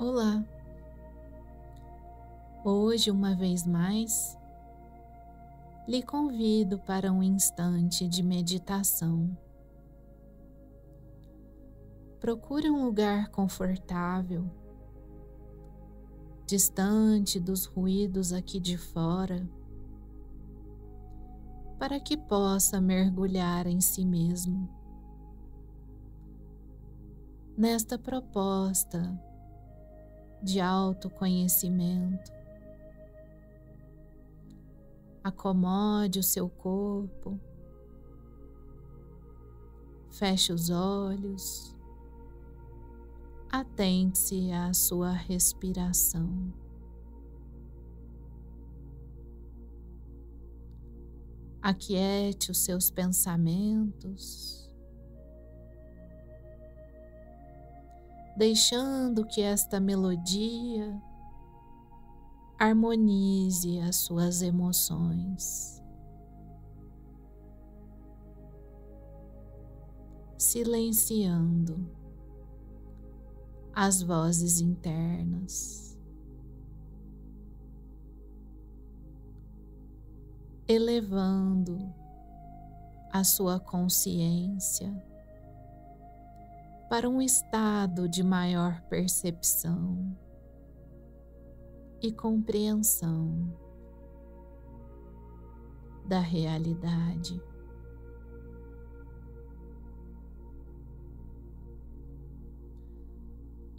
Olá! Hoje, uma vez mais, lhe convido para um instante de meditação. Procure um lugar confortável, distante dos ruídos aqui de fora, para que possa mergulhar em si mesmo. Nesta proposta de autoconhecimento, acomode o seu corpo, feche os olhos, atente à sua respiração. Aquiete os seus pensamentos, deixando que esta melodia harmonize as suas emoções, silenciando as vozes internas, elevando a sua consciência para um estado de maior percepção e compreensão da realidade.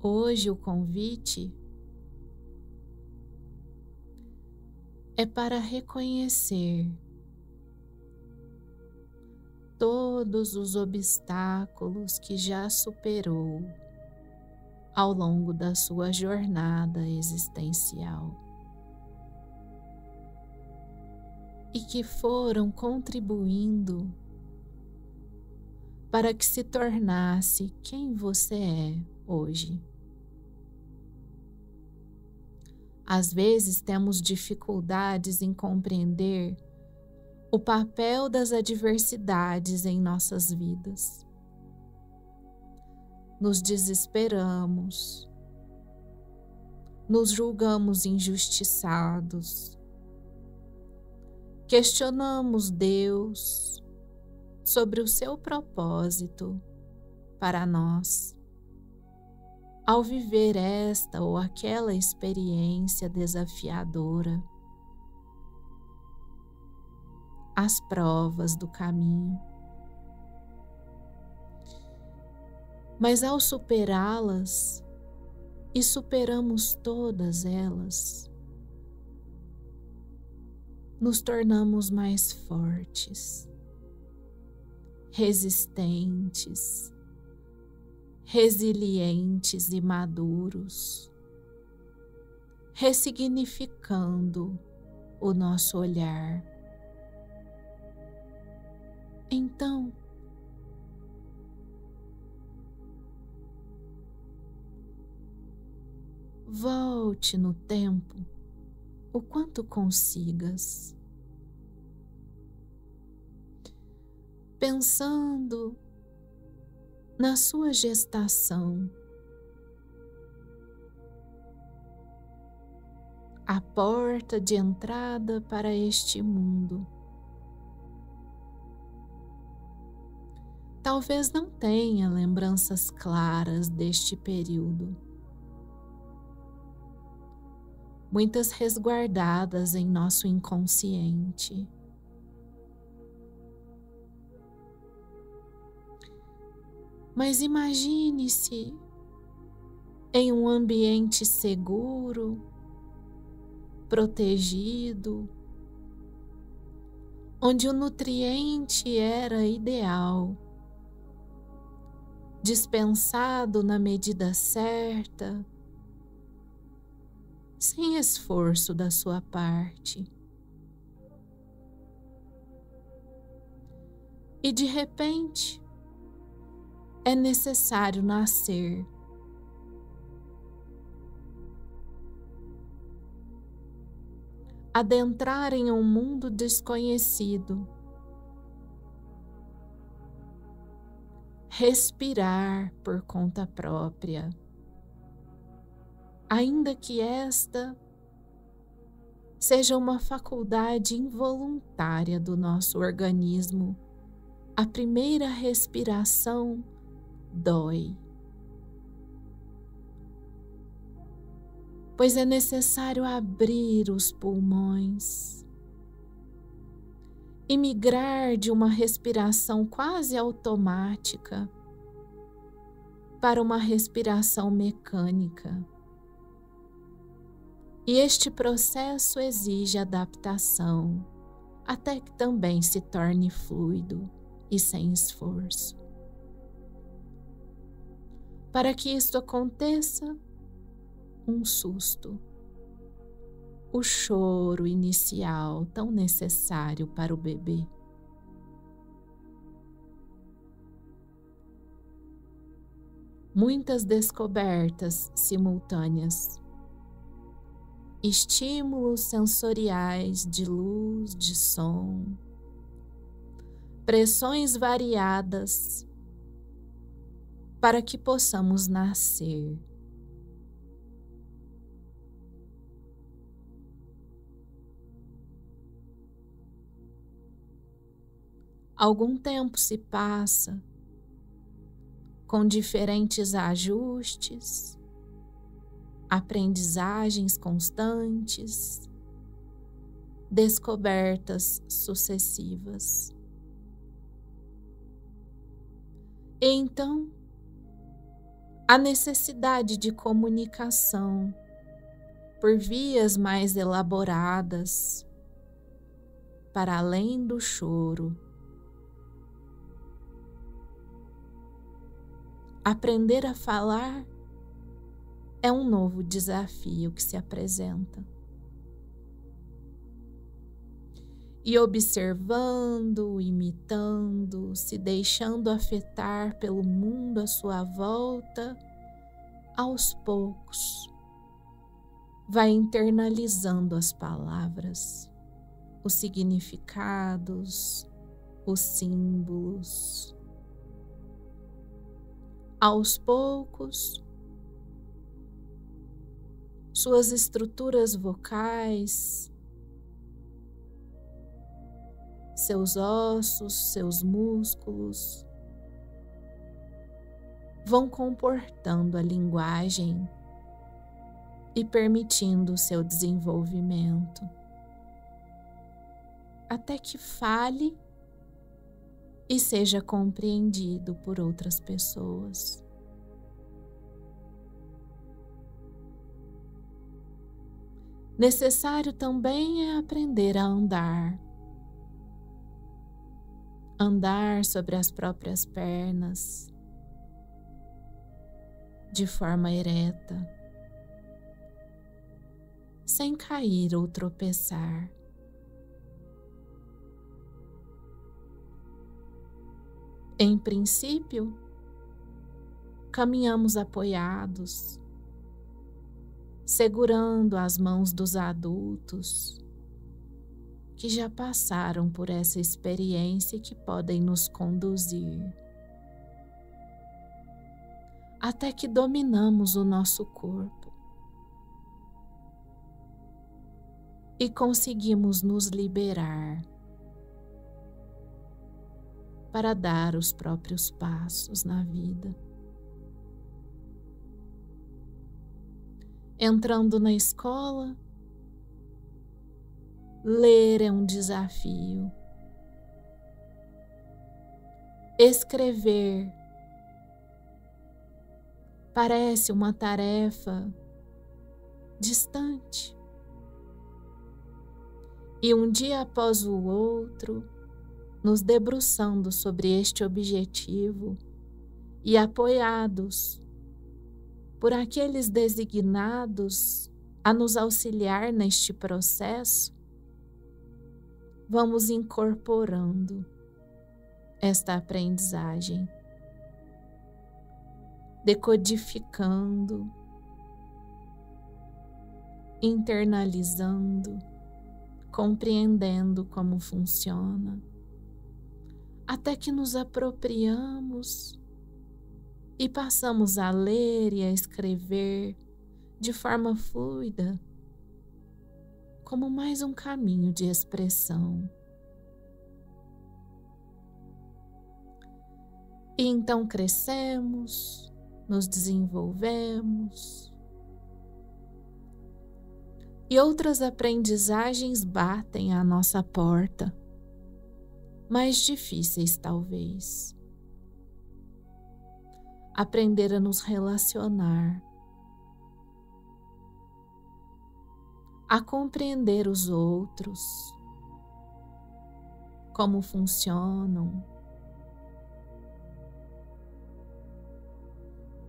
Hoje o convite é para reconhecer todos os obstáculos que já superou ao longo da sua jornada existencial e que foram contribuindo para que se tornasse quem você é hoje. Às vezes temos dificuldades em compreender o papel das adversidades em nossas vidas. Nos desesperamos, nos julgamos injustiçados, questionamos Deus sobre o seu propósito para nós, ao viver esta ou aquela experiência desafiadora, as provas do caminho. Mas ao superá-las, e superamos todas elas, nos tornamos mais fortes, resistentes, resilientes e maduros, ressignificando o nosso olhar. Então, volte no tempo o quanto consigas, pensando na sua gestação, a porta de entrada para este mundo. Talvez não tenha lembranças claras deste período, muitas resguardadas em nosso inconsciente. Mas imagine-se em um ambiente seguro, protegido, onde o nutriente era ideal, dispensado na medida certa, sem esforço da sua parte. E de repente, é necessário nascer, adentrar em um mundo desconhecido, respirar por conta própria, ainda que esta seja uma faculdade involuntária do nosso organismo, a primeira respiração dói, pois é necessário abrir os pulmões e migrar de uma respiração quase automática para uma respiração mecânica. E este processo exige adaptação, até que também se torne fluido e sem esforço. Para que isto aconteça, um susto, o choro inicial tão necessário para o bebê. Muitas descobertas simultâneas, estímulos sensoriais de luz, de som, pressões variadas para que possamos nascer. Algum tempo se passa com diferentes ajustes, aprendizagens constantes, descobertas sucessivas. E então, a necessidade de comunicação por vias mais elaboradas, para além do choro. Aprender a falar é um novo desafio que se apresenta. E observando, imitando, se deixando afetar pelo mundo à sua volta, aos poucos, vai internalizando as palavras, os significados, os símbolos. Aos poucos, suas estruturas vocais, seus ossos, seus músculos, vão comportando a linguagem e permitindo o seu desenvolvimento, até que fale e seja compreendido por outras pessoas. Necessário também é aprender a andar. Andar sobre as próprias pernas, de forma ereta, sem cair ou tropeçar. Em princípio, caminhamos apoiados, segurando as mãos dos adultos que já passaram por essa experiência e que podem nos conduzir, até que dominamos o nosso corpo e conseguimos nos liberar para dar os próprios passos na vida. Entrando na escola, ler é um desafio. Escrever parece uma tarefa distante. E um dia após o outro, nos debruçando sobre este objetivo e apoiados por aqueles designados a nos auxiliar neste processo, vamos incorporando esta aprendizagem, decodificando, internalizando, compreendendo como funciona, até que nos apropriamos e passamos a ler e a escrever de forma fluida, como mais um caminho de expressão. E então crescemos, nos desenvolvemos, e outras aprendizagens batem à nossa porta, mais difíceis talvez. Aprender a nos relacionar, a compreender os outros, como funcionam,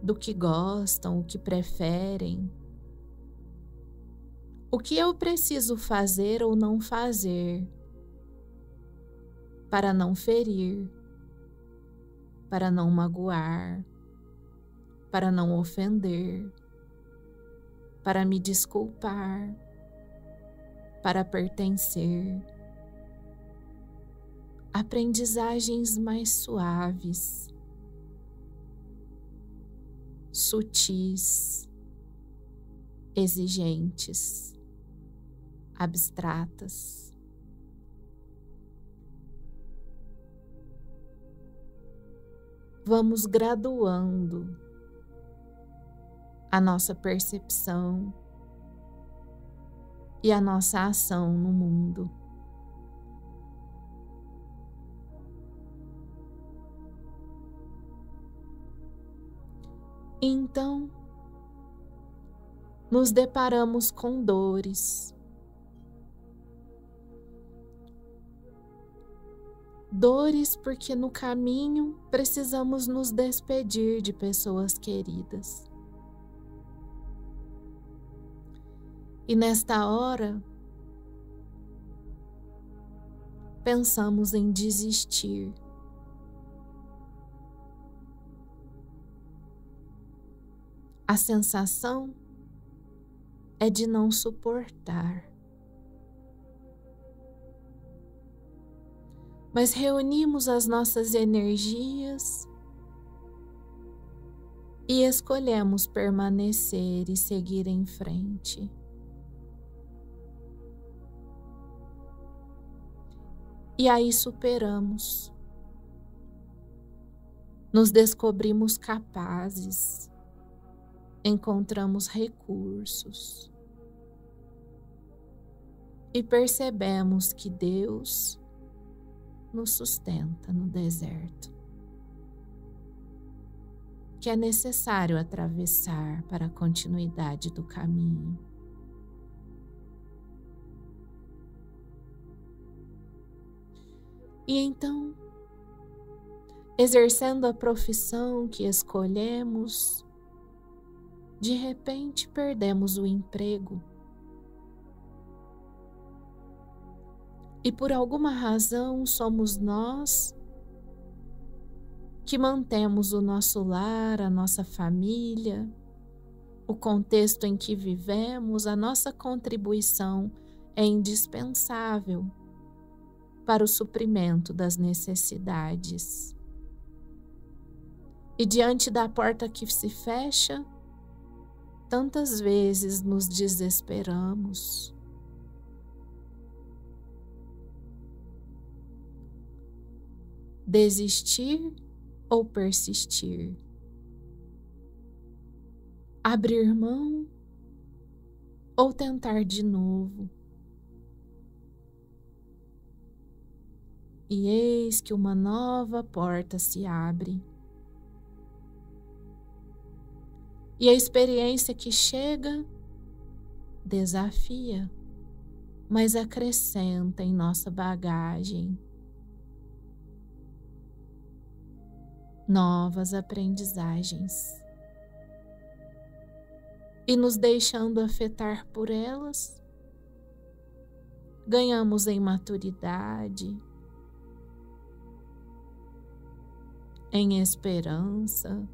do que gostam, o que preferem, o que eu preciso fazer ou não fazer para não ferir, para não magoar, para não ofender, para me desculpar, para pertencer. Aprendizagens mais suaves, sutis, exigentes, abstratas. Vamos graduando a nossa percepção e a nossa ação no mundo. Então, nos deparamos com dores. Dores porque no caminho precisamos nos despedir de pessoas queridas. E nesta hora, pensamos em desistir. A sensação é de não suportar. Mas reunimos as nossas energias e escolhemos permanecer e seguir em frente. E aí superamos. Nos descobrimos capazes. Encontramos recursos. E percebemos que Deus nos sustenta no deserto, que é necessário atravessar para a continuidade do caminho. E então, exercendo a profissão que escolhemos, de repente perdemos o emprego. E por alguma razão somos nós que mantemos o nosso lar, a nossa família, o contexto em que vivemos, a nossa contribuição é indispensável para o suprimento das necessidades. E diante da porta que se fecha, tantas vezes nos desesperamos. Desistir ou persistir? Abrir mão ou tentar de novo? E eis que uma nova porta se abre. E a experiência que chega desafia, mas acrescenta em nossa bagagem novas aprendizagens. E nos deixando afetar por elas, ganhamos em maturidade, em esperança,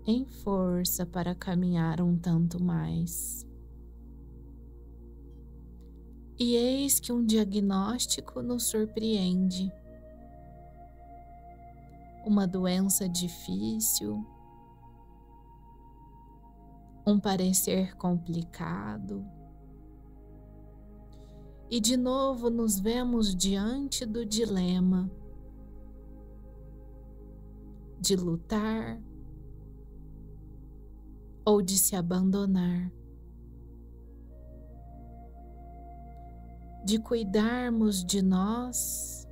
em força para caminhar um tanto mais. E eis que um diagnóstico nos surpreende. Uma doença difícil, um parecer complicado. E de novo nos vemos diante do dilema de lutar ou de se abandonar, de cuidarmos de nós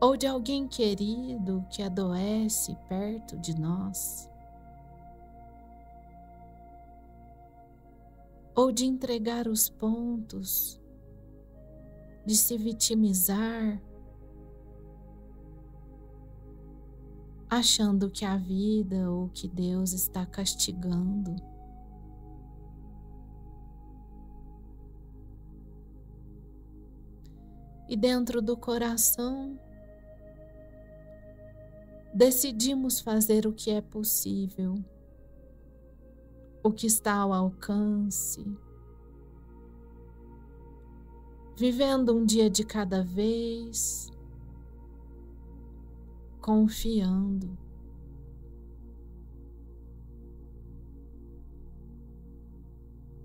ou de alguém querido que adoece perto de nós, ou de entregar os pontos, de se vitimizar, achando que a vida ou que Deus está castigando. E dentro do coração, decidimos fazer o que é possível, o que está ao alcance, vivendo um dia de cada vez, confiando.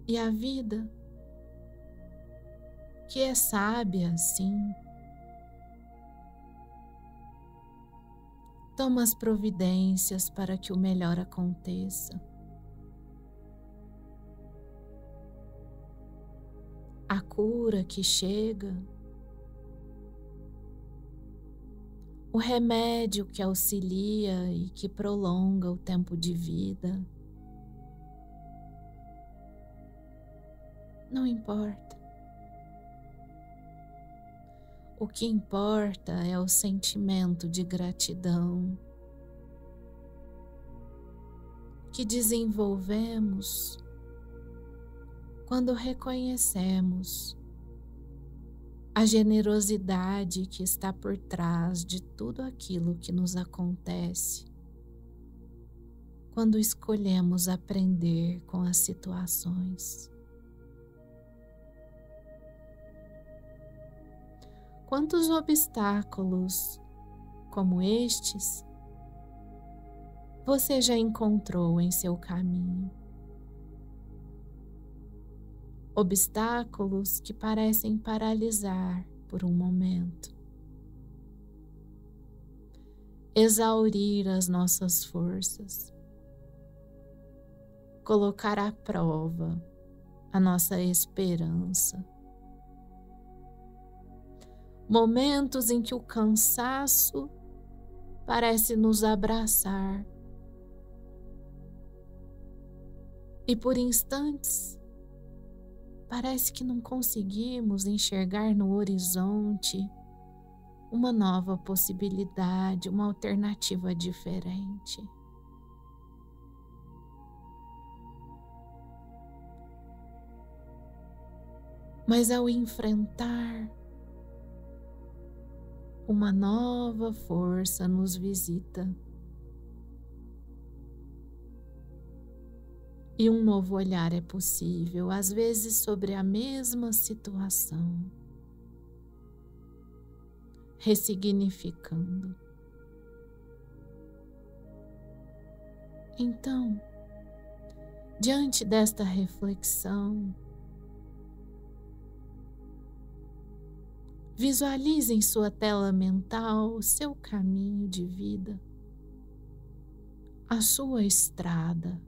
E a vida, que é sábia assim, toma as providências para que o melhor aconteça. A cura que chega, o remédio que auxilia e que prolonga o tempo de vida. Não importa. O que importa é o sentimento de gratidão que desenvolvemos quando reconhecemos a generosidade que está por trás de tudo aquilo que nos acontece, quando escolhemos aprender com as situações. Quantos obstáculos como estes você já encontrou em seu caminho? Obstáculos que parecem paralisar por um momento, exaurir as nossas forças, colocar à prova a nossa esperança. Momentos em que o cansaço parece nos abraçar e por instantes parece que não conseguimos enxergar no horizonte uma nova possibilidade, uma alternativa diferente. Mas ao enfrentar, uma nova força nos visita e um novo olhar é possível, às vezes sobre a mesma situação, ressignificando. Então, diante desta reflexão, visualize em sua tela mental o seu caminho de vida, a sua estrada.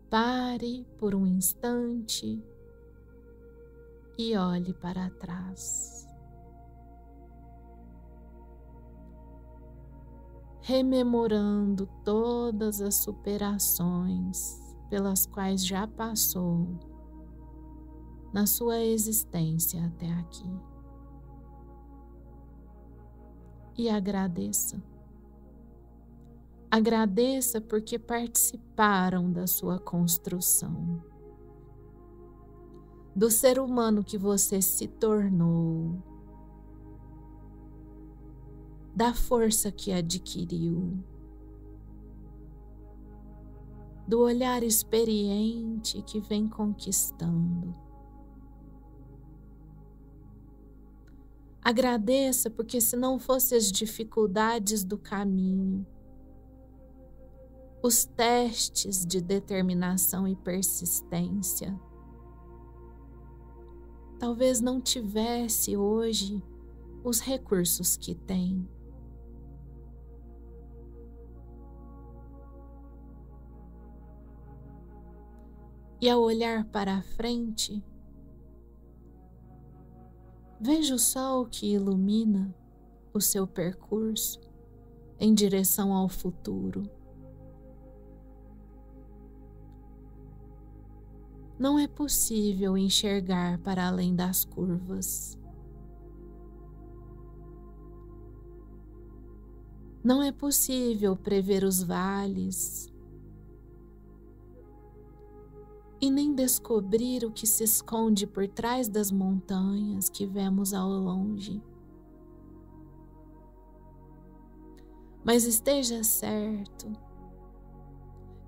Pare por um instante e olhe para trás. Rememorando todas as superações pelas quais já passou na sua existência até aqui. E agradeça. Agradeça porque participaram da sua construção, do ser humano que você se tornou, da força que adquiriu, do olhar experiente que vem conquistando. Agradeça, porque se não fossem as dificuldades do caminho, os testes de determinação e persistência, talvez não tivesse hoje os recursos que tem. E ao olhar para a frente, veja o sol que ilumina o seu percurso em direção ao futuro. Não é possível enxergar para além das curvas. Não é possível prever os vales e nem descobrir o que se esconde por trás das montanhas que vemos ao longe. Mas esteja certo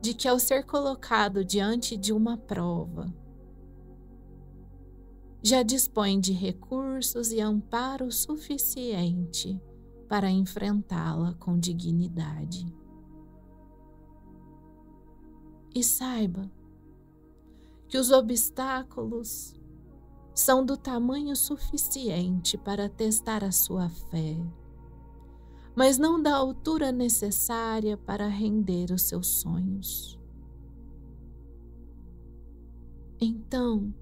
de que, ao ser colocado diante de uma prova, já dispõe de recursos e amparo suficiente para enfrentá-la com dignidade. E saiba que os obstáculos são do tamanho suficiente para testar a sua fé, mas não da altura necessária para render os seus sonhos. Então,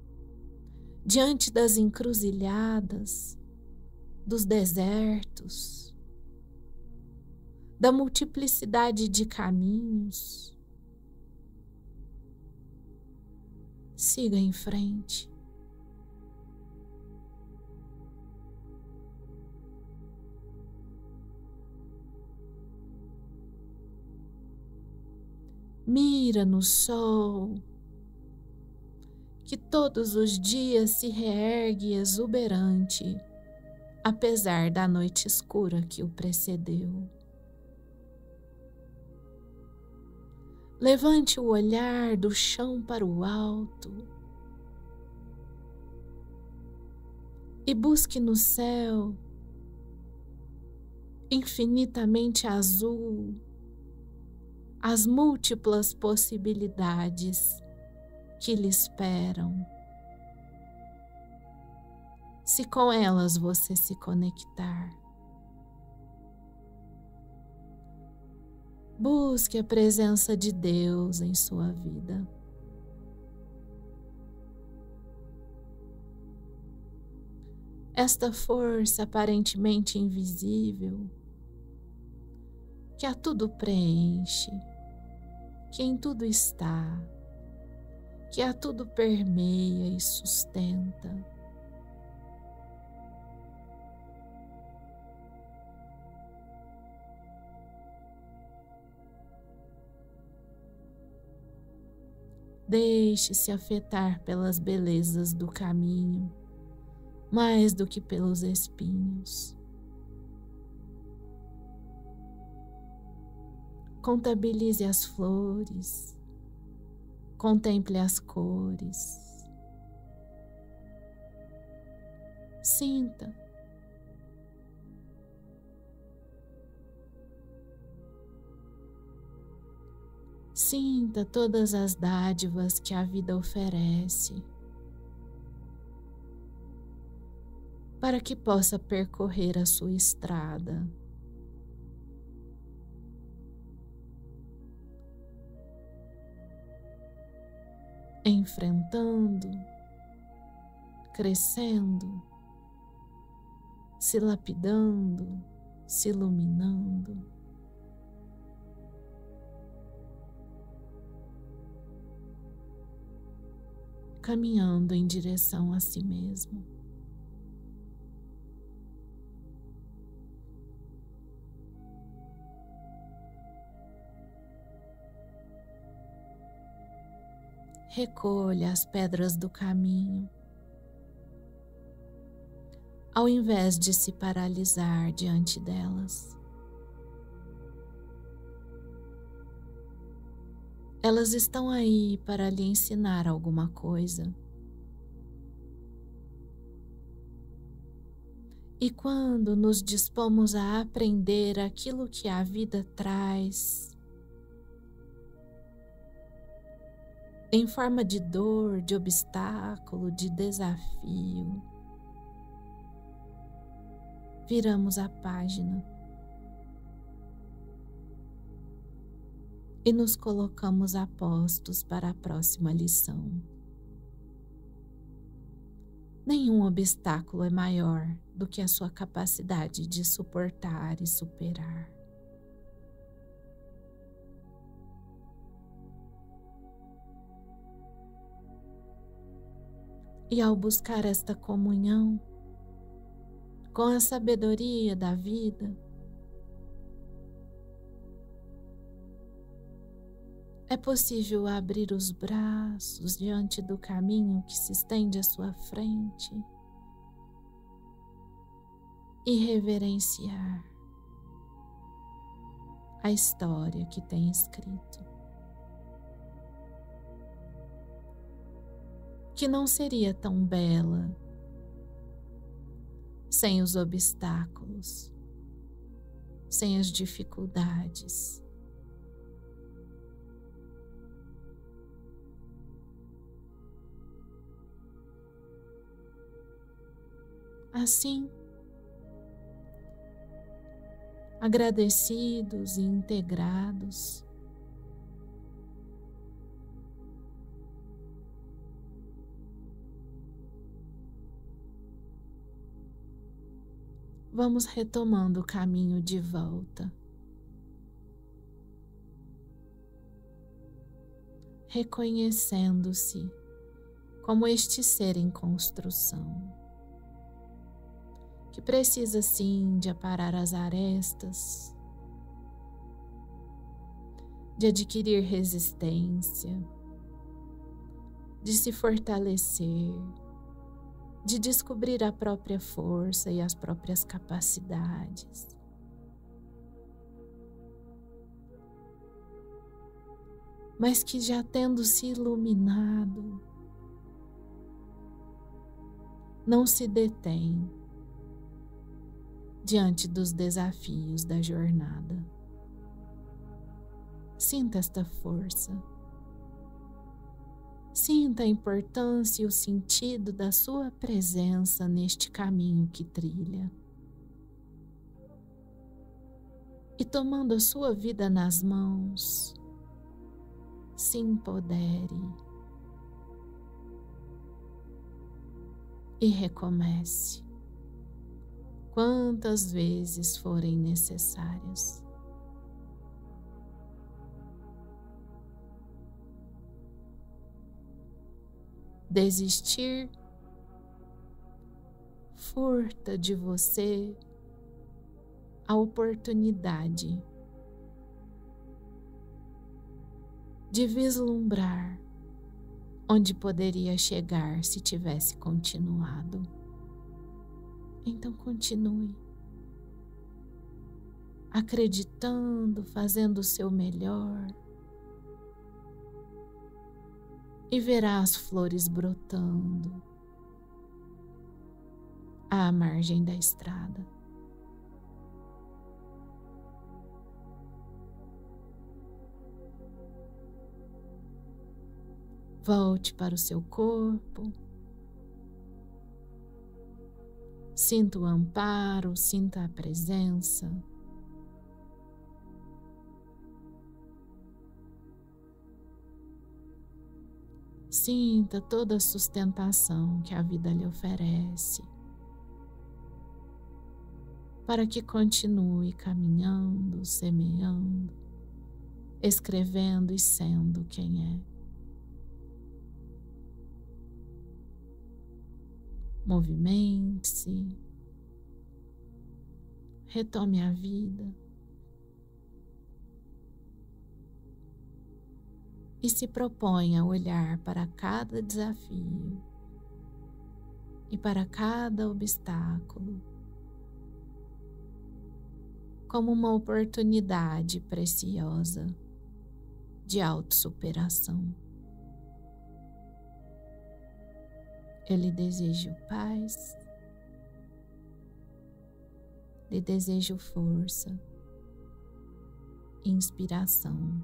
diante das encruzilhadas, dos desertos, da multiplicidade de caminhos, siga em frente. Mira no sol, que todos os dias se reergue exuberante, apesar da noite escura que o precedeu. Levante o olhar do chão para o alto e busque no céu, infinitamente azul, as múltiplas possibilidades que lhe esperam, se com elas você se conectar. Busque a presença de Deus em sua vida. Esta força aparentemente invisível, que a tudo preenche, que em tudo está, que a tudo permeia e sustenta. Deixe-se afetar pelas belezas do caminho, mais do que pelos espinhos. Contabilize as flores, contemple as cores, sinta. Sinta todas as dádivas que a vida oferece, para que possa percorrer a sua estrada. Enfrentando, crescendo, se lapidando, se iluminando. Caminhando em direção a si mesmo. Recolha as pedras do caminho, ao invés de se paralisar diante delas. Elas estão aí para lhe ensinar alguma coisa. E quando nos dispomos a aprender aquilo que a vida traz, em forma de dor, de obstáculo, de desafio, viramos a página e nos colocamos a postos para a próxima lição. Nenhum obstáculo é maior do que a sua capacidade de suportar e superar. E ao buscar esta comunhão com a sabedoria da vida, é possível abrir os braços diante do caminho que se estende à sua frente e reverenciar a história que tem escrito, que não seria tão bela sem os obstáculos, sem as dificuldades. Assim, agradecidos e integrados, vamos retomando o caminho de volta, reconhecendo-se como este ser em construção, que precisa sim de aparar as arestas, de adquirir resistência, de se fortalecer, de descobrir a própria força e as próprias capacidades. Mas que já tendo se iluminado, não se detém diante dos desafios da jornada. Sinta esta força. Sinta a importância e o sentido da sua presença neste caminho que trilha. E tomando a sua vida nas mãos, se empodere e recomece quantas vezes forem necessárias. Desistir furta de você a oportunidade de vislumbrar onde poderia chegar se tivesse continuado. Então continue, acreditando, fazendo o seu melhor, e verá as flores brotando à margem da estrada. Volte para o seu corpo. Sinta o amparo, sinta a presença. Sinta toda a sustentação que a vida lhe oferece, para que continue caminhando, semeando, escrevendo e sendo quem é. Movimente-se, retome a vida e se proponha a olhar para cada desafio e para cada obstáculo como uma oportunidade preciosa de autossuperação. Eu lhe desejo paz, lhe desejo força, inspiração